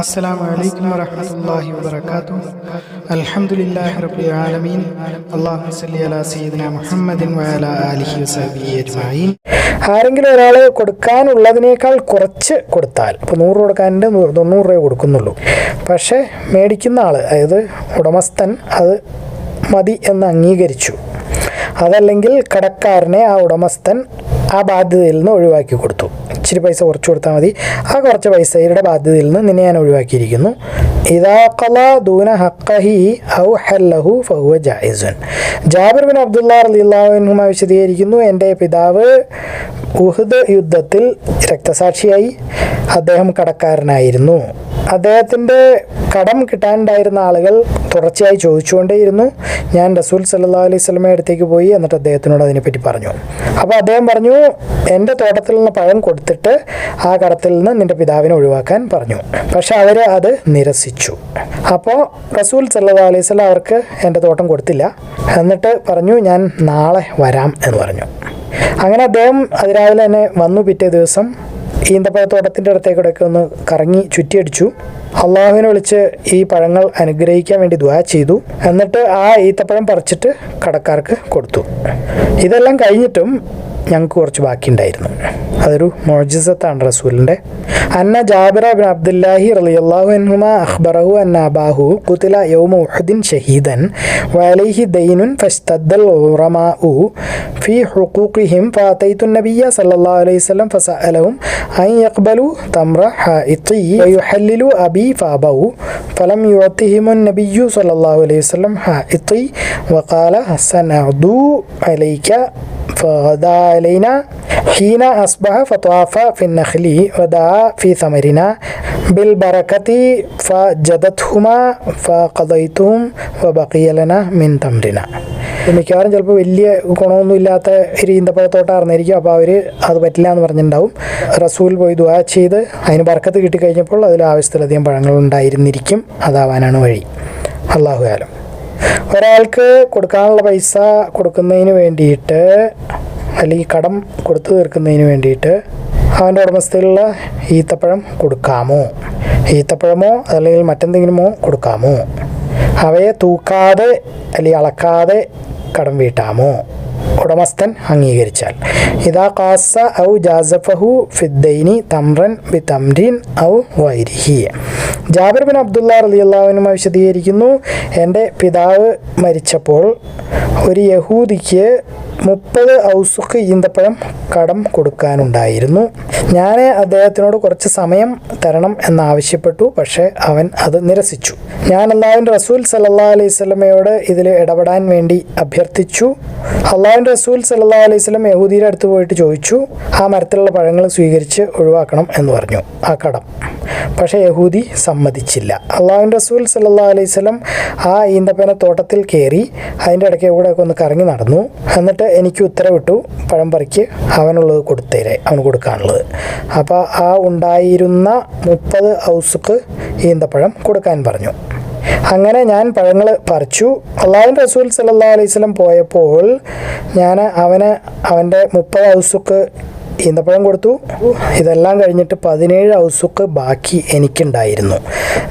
السلام عليكم ورحمة الله وبركاته. الحمد لله رب العالمين. اللهم صل على سيدنا محمد وعلى آله وصحبه أجمعين. ആരെങ്കിലും ഒരാൾ കൊടുക്കാനുള്ളതിനേക്കാൾ കുറച്ച് കൊടുത്താൽ, ഇപ്പോൾ 100 കൊടുക്കാൻ്റെ 90 രൂപ കൊടുക്കുന്നുള്ളൂ, പക്ഷേ മേടിക്കുന്ന ആൾ, അതായത് ഉടമസ്ഥൻ അത് മതി എന്ന് അംഗീകരിച്ചു. അതല്ലെങ്കിൽ കടക്കാരനെ ആ ഉടമസ്ഥൻ ആ ബാധ്യതയിൽ നിന്ന് ഒഴിവാക്കി കൊടുത്തു. ഇച്ചിരി പൈസ കുറച്ച് കൊടുത്താൽ മതി, ആ കുറച്ച് പൈസയുടെ ബാധ്യതയിൽ നിന്ന് നിന്നെ ഞാൻ ഒഴിവാക്കിയിരിക്കുന്നു. ഇദാ ഖളാ ദൂന ഹഖ്ഖഹി ഔ ഹല്ലഹു ഫഹുവ ജായിസുൻ. ജാബിർ ബിൻ അബ്ദുല്ലാഹ് റളിയല്ലാഹു അൻഹുമ വിശദീകരിക്കുന്നു, എൻ്റെ പിതാവ് ഉഹുദ് യുദ്ധത്തിൽ രക്തസാക്ഷിയായി. അദ്ദേഹം കടക്കാരനായിരുന്നു. അദ്ദേഹത്തിൻ്റെ കടം കിട്ടാനുണ്ടായിരുന്ന ആളുകൾ തുടർച്ചയായി ചോദിച്ചുകൊണ്ടേയിരുന്നു. ഞാൻ റസൂൽ സല്ലല്ലാഹു അലൈഹി വസല്ലമയുടെ അടുത്തേക്ക് പോയി, എന്നിട്ട് അദ്ദേഹത്തിനോട് അതിനെപ്പറ്റി പറഞ്ഞു. അപ്പോൾ അദ്ദേഹം പറഞ്ഞു, എൻ്റെ തോട്ടത്തിൽ നിന്ന് പഴം കൊടുത്തിട്ട് ആ കടത്തിൽ നിന്ന് നിൻ്റെ പിതാവിനെ ഒഴിവാക്കാൻ പറഞ്ഞു. പക്ഷെ അവർ അത് നിരസിച്ചു. അപ്പോൾ റസൂൽ സല്ലല്ലാഹു അലൈഹി വസല്ലം അവർക്ക് എൻ്റെ തോട്ടം കൊടുത്തില്ല. എന്നിട്ട് പറഞ്ഞു, ഞാൻ നാളെ വരാം എന്ന് പറഞ്ഞു. അങ്ങനെ അദ്ദേഹം അതിരാവിലെ തന്നെ വന്നു. പിറ്റേ ദിവസം ഈന്തപ്പഴത്തോട്ടത്തിൻ്റെ അടുത്തേക്കൂടെയൊക്കെ ഒന്ന് കറങ്ങി ചുറ്റിയടിച്ചു. അള്ളാഹുവിനെ വിളിച്ച് ഈ പഴങ്ങൾ അനുഗ്രഹിക്കാൻ വേണ്ടി ദുആ ചെയ്തു. എന്നിട്ട് ആ ഈത്തപ്പഴം പറിച്ചിട്ട് കടക്കാർക്ക് കൊടുത്തു. ഇതെല്ലാം കഴിഞ്ഞിട്ടും ഞങ്ങൾക്ക് കുറച്ച് ബാക്കിയുണ്ടായിരുന്നു. അതൊരു മുഅ്ജിസത്താണ് റസൂലിൻ്റെ. അന്ന ജാബിർ ബിൻ അബ്ദുല്ലാഹി റളിയല്ലാഹു അൻഹുമ അഖ്ബറഹു അന്ന അബാഹു ഖുതില യൗമ ഉഹദിൻ ഷഹീദൻ വഅലൈഹി ദൈനുൻ ഫസ്തദ്ദൽ ഉറമാഉ ഫീ ഹുഖൂഖിഹിം ഫഅതൈതു നബിയ്യ സല്ലല്ലാഹു അലൈഹി വസല്ലം ഫസഅലഹും അൻ യഖ്ബലു തംറ ഹാഇത്തി വയുഹല്ലിലു അബി ഫഅബൗ ഫലം യുഅതിഹിമു നബിയ്യു സല്ലല്ലാഹു അലൈഹി വസല്ലം ഹാഇത്തി വഖാല സനഅദു അലൈക فغدا علينا حين أصبح فطاف في النخل ودعا في ثمرنا بالبركة فجدتهما فقضيتهم وبقي لنا من تمرنا. മിക്കവാറും ചിലപ്പോൾ വലിയ ഗുണമൊന്നും ഇല്ലാത്ത ഒരു ഈന്തപ്പഴത്തോട്ടായിരുന്നിരിക്കും. അപ്പോൾ അവർ അത് പറ്റില്ല എന്ന് പറഞ്ഞിട്ടുണ്ടാവും. റസൂൽ പോയി ദുആ ചെയ്ത് അതിന് ബർക്കത്ത് കിട്ടിക്കഴിഞ്ഞപ്പോൾ അതിൽ ആവശ്യത്തിലധികം പഴങ്ങൾ ഉണ്ടായിരുന്നിരിക്കും. അതാവാനാണ് വഴി. അല്ലാഹു ആലം. ഒരാൾക്ക് കൊടുക്കാനുള്ള പൈസ കൊടുക്കുന്നതിന് വേണ്ടിയിട്ട്, അല്ലെങ്കിൽ കടം കൊടുത്തു തീർക്കുന്നതിന് വേണ്ടിയിട്ട് അവൻ്റെ ഉടമസ്ഥയിലുള്ള ഈത്തപ്പഴം കൊടുക്കാമോ? ഈത്തപ്പഴമോ അല്ലെങ്കിൽ മറ്റെന്തെങ്കിലുമോ കൊടുക്കാമോ? അവയെ തൂക്കാതെ അല്ലെങ്കിൽ അളക്കാതെ കടം വീട്ടാമോ ഉടമസ്ഥൻ അംഗീകരിച്ചാൽ? ഇദാ ഖാസ ഔ ജാസഫഹു ഫിദ്ദൈനി തംറൻ ബി തംരീൻ ഔ ഗൈരിഹി. ജാബിർ ബിൻ അബ്ദുല്ലാഹ് റളിയല്ലാഹു അൻഹു വിശദീകരിക്കുന്നു, എൻ്റെ പിതാവ് മരിച്ചപ്പോൾ ഒരു യഹൂദിക്ക് 30 ഔസുഖ് ഈന്തപ്പഴം കടം കൊടുക്കാനുണ്ടായിരുന്നു. ഞാൻ അദ്ദേഹത്തിനോട് കുറച്ച് സമയം തരണം എന്നാവശ്യപ്പെട്ടു. പക്ഷേ അവൻ അത് നിരസിച്ചു. ഞാൻ അല്ലാഹുവിൻ്റെ റസൂൽ സല്ലല്ലാഹു അലൈഹി വസല്ലമയോട് ഇതിൽ ഇടപെടാൻ വേണ്ടി അഭ്യർത്ഥിച്ചു. അല്ലാഹുവിൻ്റെ റസൂൽ സല്ലല്ലാഹു അലൈഹി വസല്ലം യഹൂദിയുടെ അടുത്ത് പോയിട്ട് ചോദിച്ചു, ആ മരത്തിലുള്ള പഴങ്ങൾ സ്വീകരിച്ച് ഒഴിവാക്കണം എന്ന് പറഞ്ഞു ആ കടം. പക്ഷേ യഹൂദി സമ്മതിച്ചില്ല. അല്ലാഹുവിൻ്റെ റസൂൽ സല്ലല്ലാഹു അലൈഹി വസല്ലം ആ ഈന്തപ്പന തോട്ടത്തിൽ കയറി അതിൻ്റെ ഇടയ്ക്ക് കൂടെയൊക്കെ ഒന്ന് കറങ്ങി നടന്നു. എന്നിട്ട് എനിക്ക് ഉത്തരവിട്ടു, പഴം പറിക്ക്, അവനുള്ളത് കൊടുത്തേരെ, അവന് കൊടുക്കാനുള്ളത്. അപ്പോൾ ആ ഉണ്ടായിരുന്ന 30 ഔസുക്ക് ഈന്തപ്പഴം കൊടുക്കാൻ പറഞ്ഞു. അങ്ങനെ ഞാൻ പഴങ്ങൾ പറിച്ചു. അല്ലാഹുവിൻ്റെ റസൂൽ സല്ലല്ലാഹു അലൈഹി വസല്ലം പോയപ്പോൾ ഞാൻ അവൻ്റെ 30 ഔസുക്ക് ഈന്തപ്പഴം കൊടുത്തു. ഇതെല്ലാം കഴിഞ്ഞിട്ട് 17 ഔസുക്ക് ബാക്കി എനിക്കുണ്ടായിരുന്നു.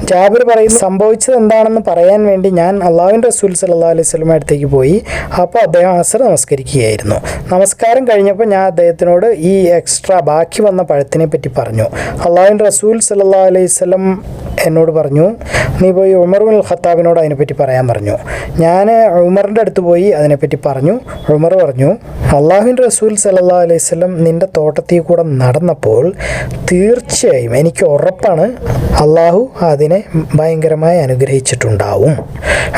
ജാബിർ പറയുന്നു, സംഭവിച്ചത് എന്താണെന്ന് പറയാൻ വേണ്ടി ഞാൻ അല്ലാഹുവിൻ്റെ റസൂൽ സല്ലല്ലാഹു അലൈഹി വസല്ലം അടുത്തേക്ക് പോയി. അപ്പോൾ അദ്ദേഹം അസ്ർ നമസ്കരിക്കുകയായിരുന്നു. നമസ്കാരം കഴിഞ്ഞപ്പോൾ ഞാൻ അദ്ദേഹത്തിനോട് ഈ എക്സ്ട്രാ ബാക്കി വന്ന പഴത്തിനെ പറ്റി പറഞ്ഞു. അല്ലാഹുവിൻ്റെ റസൂൽ സല്ലല്ലാഹു അലൈഹി വസല്ലം എന്നോട് പറഞ്ഞു, നീ പോയി ഉമർ ബിൻ ഖത്താബിനോട് അതിനെപ്പറ്റി പറയാൻ പറഞ്ഞു. ഞാൻ ഉമറിൻ്റെ അടുത്ത് പോയി അതിനെപ്പറ്റി പറഞ്ഞു. ഉമർ പറഞ്ഞു, അല്ലാഹുവിൻ്റെ റസൂൽ സല്ലല്ലാഹു അലൈഹി വസല്ലം നിൻ്റെ തോട്ടത്തിൽ കൂടെ നടന്നപ്പോൾ തീർച്ചയായും എനിക്ക് ഉറപ്പാണ് അള്ളാഹു അതിനെ ഭയങ്കരമായി അനുഗ്രഹിച്ചിട്ടുണ്ടാവും.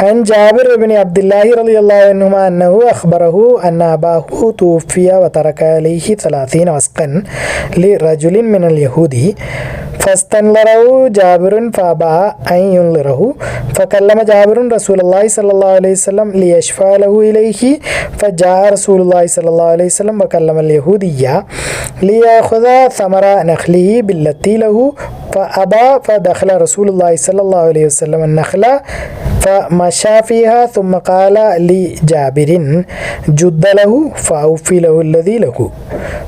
അൻ ജാബിർ ഇബ്നു അബ്ദുല്ലാഹി റളിയല്ലാഹു അൻഹു അന്നഹു അഖ്ബറഹു അന്ന അബാഹു തൂഫിയ വതറക അലൈഹി 30 വസ്ഖൻ ലിറജുലിൻ മിനൽ യഹൂദി ഫസ്തൻലറഹു ജാബിറുൻ ഫഅബാ അൻ യുൻലിറഹു ഫകല്ലമ ജാബിറുൻ റസൂലുള്ളാഹി സ്വല്ലല്ലാഹു അലൈഹി വസല്ലം ലിയശ്ഫഅ ലഹു ഇലൈഹി ഫജാഅ റസൂലുള്ളാഹി സ്വല്ലല്ലാഹു അലൈഹി വസല്ലം വകല്ലമൽ യഹൂദിയ്യ ലിയഖുദ സമറ നഖ്ലിഹി ബില്ലത്തി ലഹു ഫഅബാ ഫദഖല റസൂലുള്ളാഹി സ്വല്ലല്ലാഹു അലൈഹി വസല്ലം അൻ-നഖ്ല فمشى فيها ثم قال لجابر جد له فأوفي له الذي له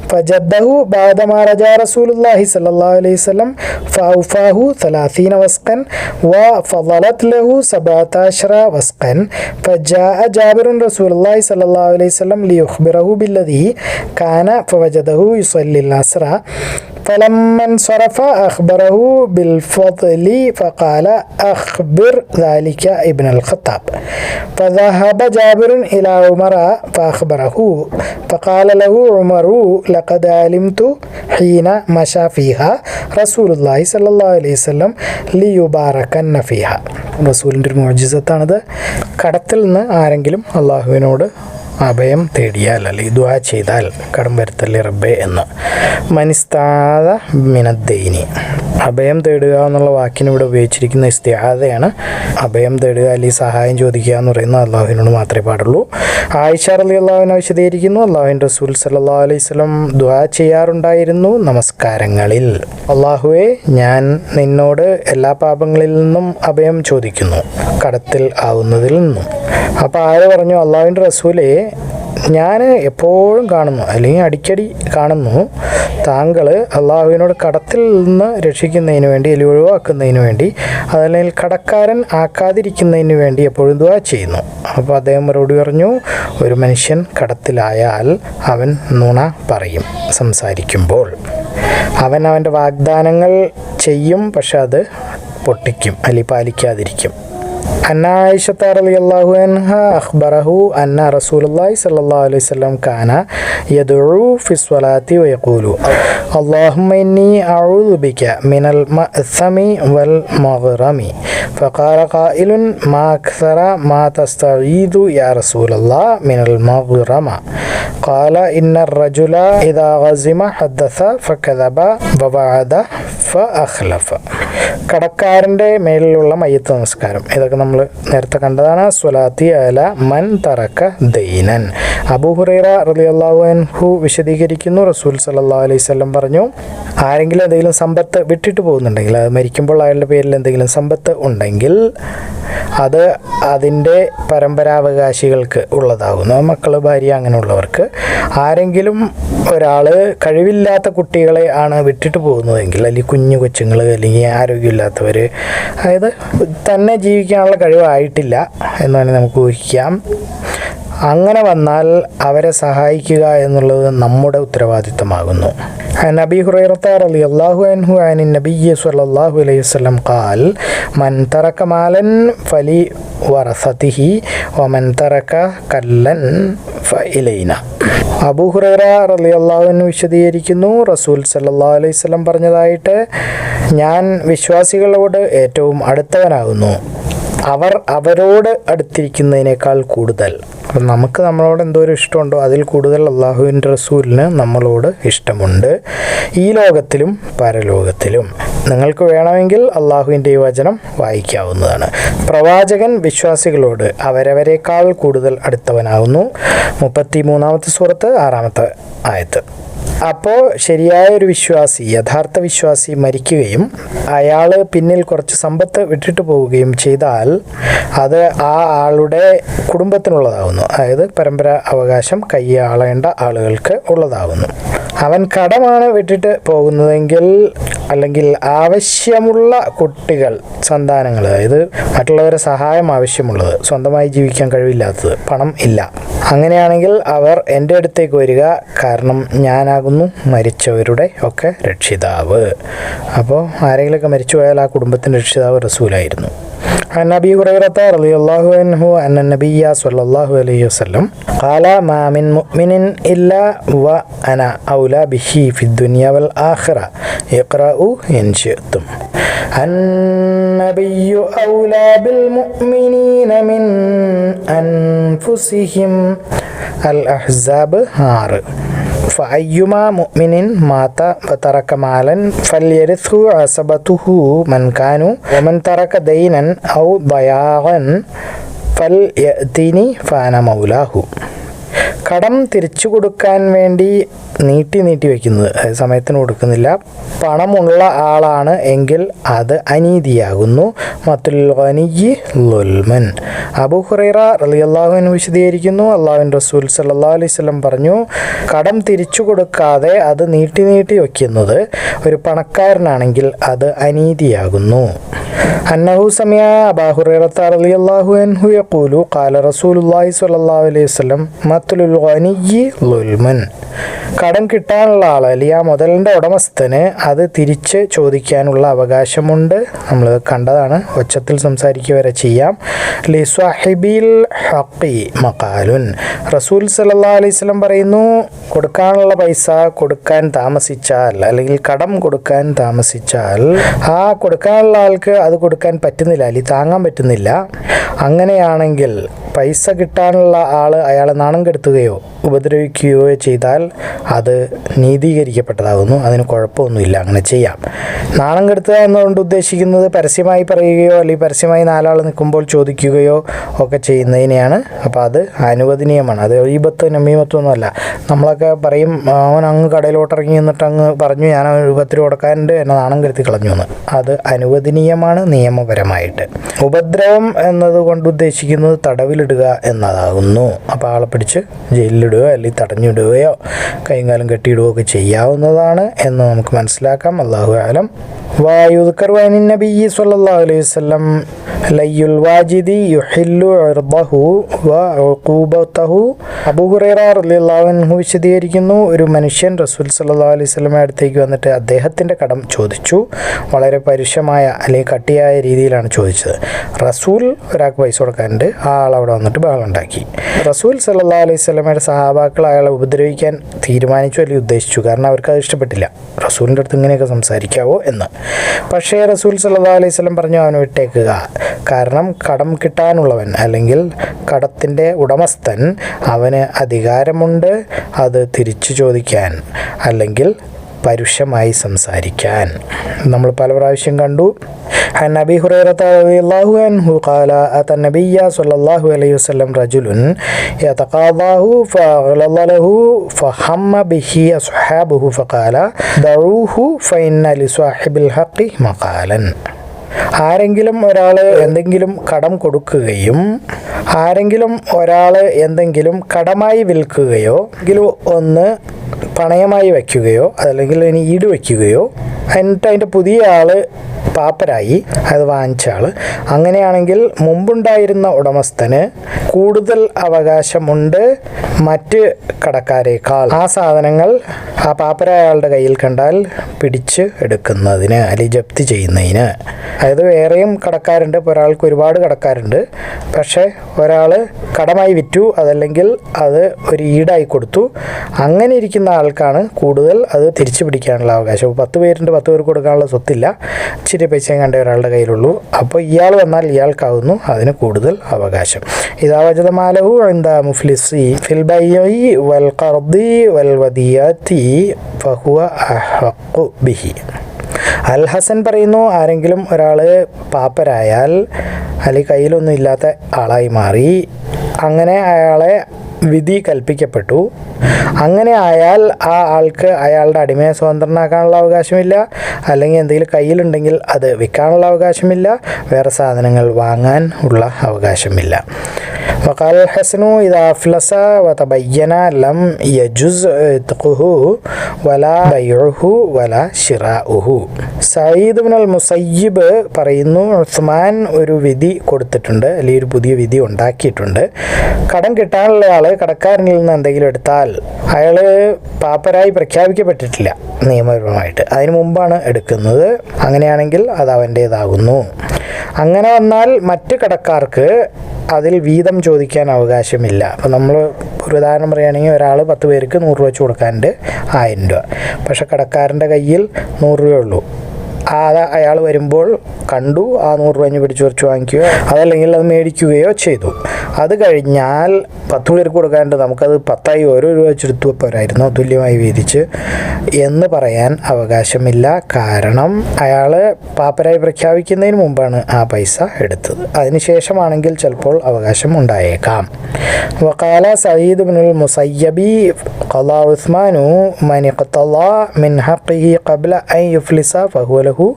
فجده بعدما رجع رسول الله صلى الله عليه وسلم فأوفاه 30 وسقا وفضلت له 17 وسقا فجاء جابر رسول الله صلى الله عليه وسلم ليخبره بالذي كان فوجده يصلي العصر فلما انصرف أخبره بالفضل فقال أخبر ذلك ابن الخطاب فذهب جابر إلى عمر فأخبره فقال له عمر لقد علمت حين مشى فيها رسول الله صلى الله عليه وسلم ليباركن فيها. റസൂലിൻ്റെ ഒരു മുഅ്ജിസത്താണത്. കടത്തിൽ നിന്ന് ആരെങ്കിലും അള്ളാഹുവിനോട് അഭയം തേടിയാൽ അല്ലെങ്കിൽ ദുആ ചെയ്താൽ കടം വരുത്തല്ലേ റബ്ബേ എന്ന് മനിസ്താദ മിനദ്ദൈനി അഭയം തേടുക എന്നുള്ള വാക്കിന് ഇവിടെ ഉപയോഗിച്ചിരിക്കുന്ന ഇസ്തിആദയാണ്. അഭയം തേടുക അല്ലെങ്കിൽ സഹായം ചോദിക്കുക എന്ന് പറയുന്നത് അള്ളാഹുവിനോട് മാത്രമേ പാടുള്ളൂ. ആയിഷ റളിയല്ലാഹു അൻഹ വിശദീകരിക്കുന്നു, അള്ളാഹുവിൻ്റെ റസൂൽ സല്ലല്ലാഹു അലൈഹി വസല്ലം ദുആ ചെയ്യാറുണ്ടായിരുന്നു നമസ്കാരങ്ങളിൽ. അള്ളാഹുവേ, ഞാൻ നിന്നോട് എല്ലാ പാപങ്ങളിൽ നിന്നും അഭയം ചോദിക്കുന്നു, കടത്തിൽ ആവുന്നതിൽ നിന്നും. അപ്പോൾ ആര് പറഞ്ഞു? അള്ളാഹുവിൻ്റെ റസൂലേ, ഞാൻ എപ്പോഴും കാണുന്നു അല്ലെങ്കിൽ അടിക്കടി കാണുന്നു താങ്കൾ അള്ളാഹുവിനോട് കടത്തിൽ നിന്ന് രക്ഷിക്കുന്നതിന് വേണ്ടി അല്ലെങ്കിൽ ഒഴിവാക്കുന്നതിന് വേണ്ടി അതല്ലെങ്കിൽ കടക്കാരൻ ആക്കാതിരിക്കുന്നതിന് വേണ്ടി എപ്പോഴും ദുആ ചെയ്യുന്നു. അപ്പോൾ അദ്ദേഹം മറുപടി പറഞ്ഞു, ഒരു മനുഷ്യൻ കടത്തിലായാൽ അവൻ നുണ പറയും സംസാരിക്കുമ്പോൾ. അവൻ അവൻ്റെ വാഗ്ദാനങ്ങൾ ചെയ്യും, പക്ഷെ അത് പൊട്ടിക്കും അല്ലെങ്കിൽ പാലിക്കാതിരിക്കും. أن عائشة رضي الله عنها أخبره أن رسول الله صلى الله عليه وسلم كان يدعو في الصلاة ويقول اللهم إني أعوذ بك من المأثم والمغرم فقال قائل ما أكثر ما تستعيذ يا رسول الله من المغرم قال إن الرجل إذا غزم حدث فكذب ووعد فأخلف. കടക്കാരൻ്റെ മേലിലുള്ള മയ്യത്ത് നമസ്കാരം ഇതൊക്കെ നമ്മൾ നേരത്തെ കണ്ടതാണ്. സ്വലാത്തി അല മൻ തറക്ക ദൈനൻ. അബൂ ഹുറൈറ റളിയല്ലാഹു അൻഹു വിശദീകരിക്കുന്നു, റസൂൽ സല്ലല്ലാഹു അലൈഹി വസല്ലം പറഞ്ഞു, ആരെങ്കിലും എന്തെങ്കിലും സമ്പത്ത് വിട്ടിട്ട് പോകുന്നുണ്ടെങ്കിൽ, അത് മരിക്കുമ്പോൾ അയാളുടെ പേരിൽ എന്തെങ്കിലും സമ്പത്ത് ഉണ്ടെങ്കിൽ അത് അതിൻ്റെ പരമ്പരാവകാശികൾക്ക് ഉള്ളതാകുന്നു. മക്കൾ, ഭാര്യ, അങ്ങനെയുള്ളവർക്ക്. ആരെങ്കിലും ഒരാൾ കഴിവില്ലാത്ത കുട്ടികളെ ആണ് വിട്ടിട്ട് പോകുന്നതെങ്കിൽ, അല്ലെങ്കിൽ കുഞ്ഞു കൊച്ചുങ്ങൾ അല്ലെങ്കിൽ ആരോഗ്യമില്ലാത്തവർ, അതായത് തന്നെ ജീവിക്കാനുള്ള കഴിവായിട്ടില്ല എന്ന് വേണമെങ്കിൽ നമുക്ക് ഊഹിക്കാം, അങ്ങനെ വന്നാൽ അവരെ സഹായിക്കുക എന്നുള്ളത് നമ്മുടെ ഉത്തരവാദിത്തമാകുന്നു. عن أبي هريرة رضي الله عنه عن النبي صلى الله عليه وسلم قال من ترك مالا فلورثته ومن ترك كلا فإلينا. അബൂ ഹുറൈറ റളിയല്ലാഹു അൻഹു വിശദീകരിക്കുന്നു, റസൂൽ സല്ലല്ലാഹു അലൈഹി വസല്ലം പറഞ്ഞതായിട്ട്, ഞാൻ വിശ്വാസികളോട് ഏറ്റവും അടുത്തവനാകുന്നു, അവർ അവരോട് അടുത്തിരിക്കുന്നതിനേക്കാൾ കൂടുതൽ. അപ്പം നമുക്ക് നമ്മളോട് എന്തോരം ഇഷ്ടമുണ്ടോ അതിൽ കൂടുതൽ അള്ളാഹുവിൻ്റെ റസൂലിന് നമ്മളോട് ഇഷ്ടമുണ്ട്, ഈ ലോകത്തിലും പരലോകത്തിലും. നിങ്ങൾക്ക് വേണമെങ്കിൽ അള്ളാഹുവിൻ്റെ ഈ വചനം വായിക്കാവുന്നതാണ്. പ്രവാചകൻ വിശ്വാസികളോട് അവരവരെക്കാൾ കൂടുതൽ അടുത്തവനാകുന്നു. 33-ാമത്തെ സൂറത്ത് 6-ാമത്തെ ആയത്ത്. അപ്പോൾ ശരിയായ ഒരു വിശ്വാസി, യഥാർത്ഥ വിശ്വാസി മരിക്കുകയും അയാൾ പിന്നിൽ കുറച്ച് സമ്പത്ത് വിട്ടിട്ട് പോവുകയും ചെയ്താൽ അത് ആ ആളുടെ കുടുംബത്തിനുള്ളതാകുന്നു. അതായത് പരമ്പര അവകാശം കൈയാളേണ്ട ആളുകൾക്ക് ഉള്ളതാകുന്നു. അവൻ കടമാണ് വിട്ടിട്ട് പോകുന്നതെങ്കിൽ, അല്ലെങ്കിൽ ആവശ്യമുള്ള കുട്ടികൾ, സന്താനങ്ങൾ, അതായത് മറ്റുള്ളവരെ സഹായം ആവശ്യമുള്ളത്, സ്വന്തമായി ജീവിക്കാൻ കഴിവില്ലാത്തത്, പണം ഇല്ല, അങ്ങനെയാണെങ്കിൽ അവർ എൻ്റെ അടുത്തേക്ക് വരിക, കാരണം ഞാനാകുന്നു മരിച്ചവരുടെ ഒക്കെ രക്ഷിതാവ്. അപ്പോൾ ആരെങ്കിലുമൊക്കെ മരിച്ചു പോയാൽ ആ കുടുംബത്തിൻ്റെ രക്ഷിതാവ് റസൂലായിരുന്നു. عن أبي هريرة رضي الله عنه أن النبي صلى الله عليه وسلم قال ما من مؤمن إلا وأنا أولى به في الدنيا والآخرة اقرأوا إن شئتم. النبي أولى بالمؤمنين من أنفسهم. الأحزاب 6. فأيما مؤمن مات وترك مالا فليرثه عصبته من كانوا ومن ترك دينا أو ضياعا فليأتني فأنا مولاه. കടം തിരിച്ചു കൊടുക്കാൻ വേണ്ടി നീട്ടി വയ്ക്കുന്നത്, അതായത് സമയത്തിന് കൊടുക്കുന്നില്ല, പണമുള്ള ആളാണ് എങ്കിൽ അത് അനീതിയാകുന്നു. മത്തുൽ ഗനിയ്യി ളുൽമൻ. അബൂ ഹുറൈറ റളിയല്ലാഹു അൻഹു വിശദീകരിക്കുന്നു, അല്ലാഹുവിൻ്റെ റസൂൽ സല്ലല്ലാഹു അലൈഹി വസല്ലം പറഞ്ഞു, കടം തിരിച്ചു കൊടുക്കാതെ അത് നീട്ടി വയ്ക്കുന്നത് ഒരു പണക്കാരനാണെങ്കിൽ അത് അനീതിയാകുന്നു. അന്നഹു സമിഅ അബൂ ഹുറൈറ റളിയല്ലാഹു അൻഹു യഖൂലു ഖാല റസൂലുള്ളാഹി സ്വല്ലല്ലാഹു അലൈഹി വസല്ലം മത്തുൽ ഗനിയ്യി ളുൽമൻ. കടം കിട്ടാനുള്ള ആൾ അല്ലെങ്കിൽ ആ മുതലിൻ്റെ ഉടമസ്ഥന് അത് തിരിച്ച് ചോദിക്കാനുള്ള അവകാശമുണ്ട്. നമ്മൾ കണ്ടതാണ്, ഒച്ചത്തിൽ സംസാരിക്കുക വരെ ചെയ്യാം. ലിസ്വാഹിബിൽ ഹഖി മഖാലുൻ. റസൂൽ സല്ലല്ലാഹു അലൈഹി വസല്ലം പറയുന്നു, കൊടുക്കാനുള്ള പൈസ കൊടുക്കാൻ താമസിച്ചാൽ അല്ലെങ്കിൽ കടം കൊടുക്കാൻ താമസിച്ചാൽ ആ കൊടുക്കാനുള്ള ആൾക്ക് അത് കൊടുക്കാൻ പറ്റുന്നില്ല, അല്ലെങ്കിൽ താങ്ങാൻ പറ്റുന്നില്ല, അങ്ങനെയാണെങ്കിൽ പൈസ കിട്ടാനുള്ള ആൾ അയാളെ നാണം കെടുത്തുകയോ ഉപദ്രവിക്കുകയോ ചെയ്താൽ അത് നീതീകരിക്കപ്പെട്ടതാകുന്നു. അതിന് കുഴപ്പമൊന്നുമില്ല, അങ്ങനെ ചെയ്യാം. നാണം കെടുത്തുക എന്നുകൊണ്ട് ഉദ്ദേശിക്കുന്നത് പരസ്യമായി പറയുകയോ അല്ലെങ്കിൽ പരസ്യമായി നാലാൾ നിൽക്കുമ്പോൾ ചോദിക്കുകയോ ഒക്കെ ചെയ്യുന്നതിനെയാണ്. അപ്പോൾ അത് അനുവദനീയമാണ്. അത് ഈബത്ത് നമീമത്വമൊന്നുമല്ല. നമ്മളൊക്കെ പറയും, അവൻ അങ്ങ് കടയിലോട്ടിറങ്ങി എന്നിട്ട് അങ്ങ് പറഞ്ഞു ഞാൻ 10 രൂപ കൊടുക്കാനുണ്ട്, എന്നെ നാണം കെടുത്തി കളഞ്ഞു എന്ന്. അത് അനുവദനീയമാണ് നിയമപരമായിട്ട്. ഉപദ്രവം എന്നതുകൊണ്ട് ഉദ്ദേശിക്കുന്നത് തടവിലിടുക എന്നതാകുന്നു. അപ്പോൾ ആളെ പിടിച്ച് ജയിലിലിടുകയോ അല്ലെങ്കിൽ തടഞ്ഞിടുകയോ കൈകാലം കെട്ടിയിടുകയോ ഒക്കെ ചെയ്യാവുന്നതാണ് എന്ന് നമുക്ക് മനസ്സിലാക്കാം. അല്ലാഹു അഅലം. വയുദ്കറു അനിൻ നബിയ്യി സ്വല്ലല്ലാഹു അലൈഹി വസല്ലം ലയ്യുൽ വാജിദി യുഹില്ലു ഇർദഹു വഉഖൂബതഹു. അബൂ ഹുറൈറ റളിയല്ലാഹു അൻഹു വിശദീകരിക്കുന്നു, ഒരു മനുഷ്യൻ റസൂൽ സ്വല്ലല്ലാഹു അലൈഹി വസല്ലമയുടെ അടുത്തേക്ക് വന്നിട്ട് അദ്ദേഹത്തിൻ്റെ കടം ചോദിച്ചു. വളരെ പരുഷമായ അല്ലെങ്കിൽ കട്ടിയായ രീതിയിലാണ് ചോദിച്ചത്. റസൂൽ ഒരാൾക്ക് പൈസ കൊടുക്കാനുണ്ട്, ആ ആൾ അവിടെ വന്നിട്ട് ബഹളുണ്ടാക്കി. റസൂൽ സല്ലല്ലാഹു അലൈഹി വസല്ലമയുടെ സഹാബാക്കൾ അയാളെ ഉപദ്രവിക്കാൻ തീരുമാനിച്ചു അല്ലെങ്കിൽ ഉദ്ദേശിച്ചു. കാരണം അവർക്ക് അത് ഇഷ്ടപ്പെട്ടില്ല, റസൂലിൻ്റെ അടുത്ത് ഇങ്ങനെയൊക്കെ സംസാരിക്കാവോ എന്ന്. പക്ഷേ റസൂൽ സല്ലല്ലാഹു അലൈഹി വസല്ലം പറഞ്ഞു, അവന് വിട്ടേക്കുക. കാരണം കടം കിട്ടാനുള്ളവൻ അല്ലെങ്കിൽ കടത്തിൻ്റെ ഉടമസ്ഥൻ, അവന് അധികാരമുണ്ട് അത് തിരിച്ചു ചോദിക്കാൻ അല്ലെങ്കിൽ പരുഷമായി സംസാരിക്കാൻ. നമ്മൾ പല പ്രാവശ്യം കണ്ടു. عن أبي هريرة رضي الله عنه قال أتى النبي صلى الله عليه وسلم رجل يتقاضاه فغلظ له فهم به أصحابه فقال دعوه فإن لصاحب الحق مقالا. ആരെങ്കിലും ഒരാൾ എന്തെങ്കിലും കടം കൊടുക്കുകയും ആരെങ്കിലും ഒരാൾ എന്തെങ്കിലും കടമായി വിൽക്കുകയോ എങ്കിലും ഒന്ന് പണയമായി വയ്ക്കുകയോ അതല്ലെങ്കിൽ ഇനി ഈട് വയ്ക്കുകയോ എന്നിട്ട് അതിൻ്റെ പുതിയ ആൾ പാപ്പരായി അത് വാങ്ങിച്ച ആൾ, അങ്ങനെയാണെങ്കിൽ മുമ്പുണ്ടായിരുന്ന ഉടമസ്ഥന് കൂടുതൽ അവകാശമുണ്ട് മറ്റ് കടക്കാരേക്കാൾ ആ സാധനങ്ങൾ ആ പാപ്പരായ ആളുടെ കയ്യിൽ കണ്ടാൽ പിടിച്ച് എടുക്കുന്നതിന് അല്ലെങ്കിൽ ജപ്തി ചെയ്യുന്നതിന്. അതായത് വേറെയും കടക്കാരുണ്ട്, ഇപ്പോൾ ഒരാൾക്ക് ഒരുപാട് കടക്കാരുണ്ട്, പക്ഷേ ഒരാൾ കടമായി വിറ്റു അതല്ലെങ്കിൽ അത് ഒരു ഈടായി കൊടുത്തു, അങ്ങനെ ഇരിക്കുന്ന ആൾക്കാണ് കൂടുതൽ അത് തിരിച്ചു പിടിക്കാനുള്ള അവകാശം. 10 പേരുണ്ട്, 10 പേർക്ക് കൊടുക്കാനുള്ള സ്വത്തില്ല, ഇച്ചിരി പൈസയും കണ്ട ഒരാളുടെ കയ്യിലുള്ളൂ, അപ്പോൾ ഇയാൾ വന്നാൽ ഇയാൾക്കാവുന്നു അതിന് കൂടുതൽ അവകാശം. ഇദാ വജദ മാലഹു ഇൻദ മുഫ്ലിസി ഫിൽ ബൈഇ വൽ ഖർദി വൽ വദിയതി ഫഹുവ അഹഖു ബിഹി. അൽ ഹസൻ പറയുന്നു, ആരെങ്കിലും ഒരാൾ പാപ്പരായാൽ അല്ലെങ്കിൽ കയ്യിലൊന്നും ഇല്ലാത്ത ആളായി മാറി, അങ്ങനെ അയാളെ വിധി കൽപ്പിക്കപ്പെട്ടു, അങ്ങനെ ആയാൽ ആ ആൾക്ക് അയാളുടെ അടിമയെ സ്വതന്ത്രനാക്കാനുള്ള അവകാശമില്ല, അല്ലെങ്കിൽ എന്തെങ്കിലും കയ്യിലുണ്ടെങ്കിൽ അത് വിൽക്കാനുള്ള അവകാശമില്ല, വേറെ സാധനങ്ങൾ വാങ്ങാൻ ഉള്ള അവകാശമില്ല. وقال الحسن إذا أفلس وتبين لم يجوز عتقه ولا بيعه ولا شراؤه. സഈദ് ഇബ്നുൽ മുസയ്യിബ് പറയുന്നു, ഉസ്മാൻ ഒരു വിധി കൊടുത്തിട്ടുണ്ട് അല്ലെങ്കിൽ ഒരു പുതിയ വിധി ഉണ്ടാക്കിയിട്ടുണ്ട്. കടം കിട്ടാനുള്ള ആൾ കടക്കാരനിൽ നിന്ന് എന്തെങ്കിലും എടുത്താൽ അയാൾ പാപ്പരായി പ്രഖ്യാപിക്കപ്പെട്ടിട്ടില്ല നിയമപരമായിട്ട്, അതിന് മുമ്പാണ് എടുക്കുന്നത്, അങ്ങനെയാണെങ്കിൽ അത് അവൻ്റേതാകുന്നു. അങ്ങനെ വന്നാൽ മറ്റ് കടക്കാർക്ക് അതിൽ വീതം ചോദിക്കാൻ അവകാശമില്ല. അപ്പോൾ നമ്മൾ ഒരു ഉദാഹരണം പറയുകയാണെങ്കിൽ ഒരാൾ 10 പേർക്ക് 100 രൂപ വെച്ച് കൊടുക്കാനുണ്ട് 1000 രൂപ, പക്ഷേ കടക്കാരൻ്റെ കയ്യിൽ 100 രൂപ ഉള്ളൂ, അയാൾ വരുമ്പോൾ കണ്ടു, ആ 100 രൂപ പിടിച്ചു കുറച്ച് വാങ്ങിക്കുകയോ അതല്ലെങ്കിൽ അത് മേടിക്കുകയോ ചെയ്തു. അത് കഴിഞ്ഞാൽ 10 പേർക്ക് കൊടുക്കാണ്ട് നമുക്കത് 10 ഓരോ രൂപ വെച്ചെടുത്തു പോരായിരുന്നു, തുല്യമായി വീതിച്ച് എന്ന് പറയാൻ അവകാശമില്ല. കാരണം അയാൾ പാപ്പരായി പ്രഖ്യാപിക്കുന്നതിന് മുമ്പാണ് ആ പൈസ എടുത്തത്. അതിനുശേഷമാണെങ്കിൽ ചിലപ്പോൾ അവകാശം ഉണ്ടായേക്കാം. വഖാല സഈദ് ഇബ്നുൽ മുസയ്യബി ഖളാ ഉസ്മാനു മൻ ഇഖ്തളാ മിൻ ഹഖ്ഖിഹി ഖബ്ല അൻ യുഫ്ലിസ ഫഹുവ ലഹു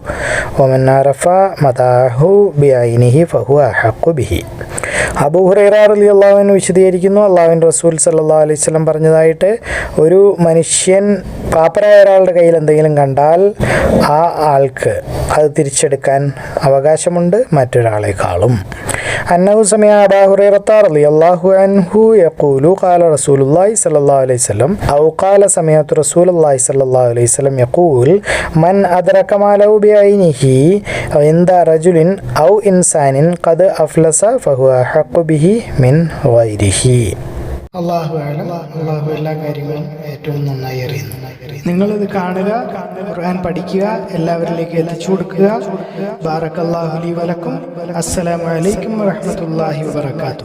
വമൻ അറഫ മതാഹു ബിഐനിഹി ഫഹുവ അഹഖു ബിഹി. അബൂ ഹുറൈറ റളിയല്ലാഹു അൻഹു വിശദീകരിക്കുന്നു, അല്ലാഹുവിൻ്റെ റസൂൽ സല്ലല്ലാഹു അലൈഹി വസല്ലം പറഞ്ഞതായിട്ട്, ഒരു മനുഷ്യൻ പാപ്പരായ ഒരാളുടെ കയ്യിൽ എന്തെങ്കിലും കണ്ടാൽ ആ ആൾക്ക് അത് തിരിച്ചെടുക്കാൻ അവകാശമുണ്ട് മറ്റൊരാളെക്കാളും. അന്നഹു സമിഅ അബൂ ഹുറൈറ റളിയല്ലാഹു അൻഹു യഖൂലു ഖാല റസൂലുള്ളാഹി സ്വല്ലല്ലാഹു അലൈഹി വസല്ലം ഔ ഖാല സമിഅതു റസൂലുള്ളാഹി സ്വല്ലല്ലാഹു അലൈഹി വസല്ലം യഖൂൽ മൻ അദ്റക മാലഹു ബിഐനിഹി ഇൻദ റജുലിൻ ഔ ഇൻസാനിൻ ഖദ് അഫ്ലസ ഫഹുവ അഹഖു ബിഹി മിൻ ഗൈരിഹി. അല്ലാഹു അഅലം. അല്ലാഹു എല്ലാ കാര്യങ്ങളും ഏറ്റവും നന്നായി അറിയുന്നു. നിങ്ങളിത് കാണുക, ഖുർആൻ പഠിക്കുക, എല്ലാവരിലേക്ക് എത്തിച്ചു കൊടുക്കുക. ബാറക്കല്ലാഹു ലി വലക്കും. അസ്സലാമു അലൈക്കും വറഹ്മത്തുള്ളാഹി വബറകാതുഹു.